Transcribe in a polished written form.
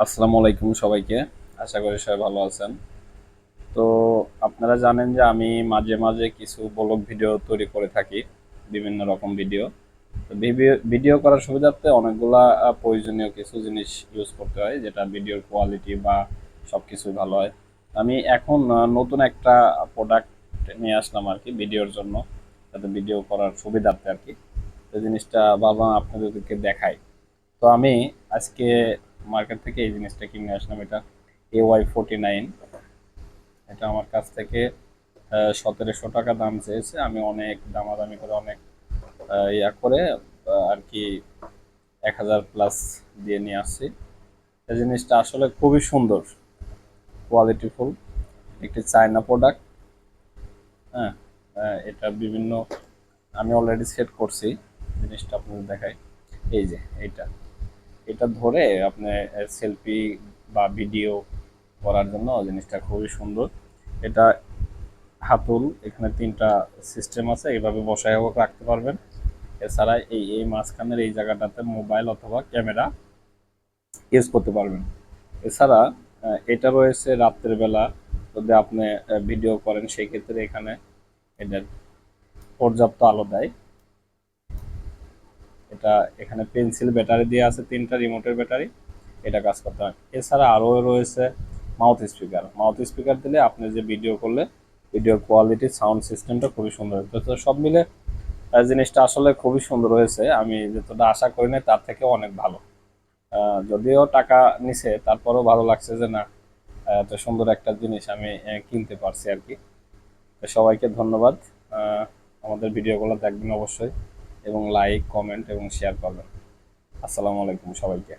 আসসালামু আলাইকুম সবাইকে। আশা করি সবাই ভালো আছেন। তো আপনারা জানেন যে আমি মাঝে মাঝে কিছু ব্লগ ভিডিও তৈরি করে থাকি, বিভিন্ন রকম ভিডিও। তো ভিডিও করার সুবিধার্থে অনেকগুলা প্রয়োজনীয় কিছু জিনিস ইউজ করতে হয়, যেটা ভিডিওর কোয়ালিটি বা সব কিছুই ভালো হয়। আমি এখন নতুন একটা প্রোডাক্ট নিয়ে আসলাম আর কি ভিডিওর জন্য, যাতে ভিডিও করার সুবিধার্থে আর কি। এই জিনিসটা ভাবলাম আপনাদেরকে দেখাই। তো আমি আজকে মার্কেট থেকে এই জিনিসটা কিনে আসলাম। এটা AY49। এটা আমার কাছ থেকে 1700 টাকা দাম চেয়েছে। আমি অনেক দামাদামি করে, অনেক ইয়া করে আর কি 1000 প্লাস দিয়ে নিয়ে আসছি। এই জিনিসটা আসলে খুবই সুন্দর, কোয়ালিটিফুল একটি চায়না প্রোডাক্ট। হ্যাঁ, এটা বিভিন্ন, আমি অলরেডি সেট করছি। জিনিসটা আপনাদের দেখাই। এই যে এইটা, এটা ধরে আপনি সেলফি বা ভিডিও করার জন্য জিনিসটা খুবই সুন্দর। এটা হাতুল, এখানে তিনটা সিস্টেম আছে, এইভাবে বসায়ও রাখতে পারবেন। এছাড়া এই এই মাঝখানের এই জায়গাটাতে মোবাইল অথবা ক্যামেরা ইউজ করতে পারবেন। এছাড়া এটা রয়েছে রাত্রের বেলা যদি আপনি ভিডিও করেন, সেই ক্ষেত্রে এখানে এটার পর্যাপ্ত আলো দেয়। এটা এখানে পেন্সিল ব্যাটারি দিয়ে আছে, তিনটা রিমোটের ব্যাটারি, এটা কাজ করতে হয়। এছাড়া আরও রয়েছে মাউথ স্পিকার দিলে আপনি যে ভিডিও করলে ভিডিওর কোয়ালিটি, সাউন্ড সিস্টেমটা খুবই সুন্দর। তো সব মিলে জিনিসটা আসলে খুবই সুন্দর হয়েছে। আমি যতটা আশা করি না তার থেকে অনেক ভালো। যদিও টাকা নিছে, তারপরেও ভালো লাগছে যে না, এত সুন্দর একটা জিনিস আমি কিনতে পারছি আর কি। তো সবাইকে ধন্যবাদ। আমাদের ভিডিওগুলো দেখবেন অবশ্যই, এবং লাইক, কমেন্ট এবং শেয়ার করবেন। আসসালামু আলাইকুম সবাইকে।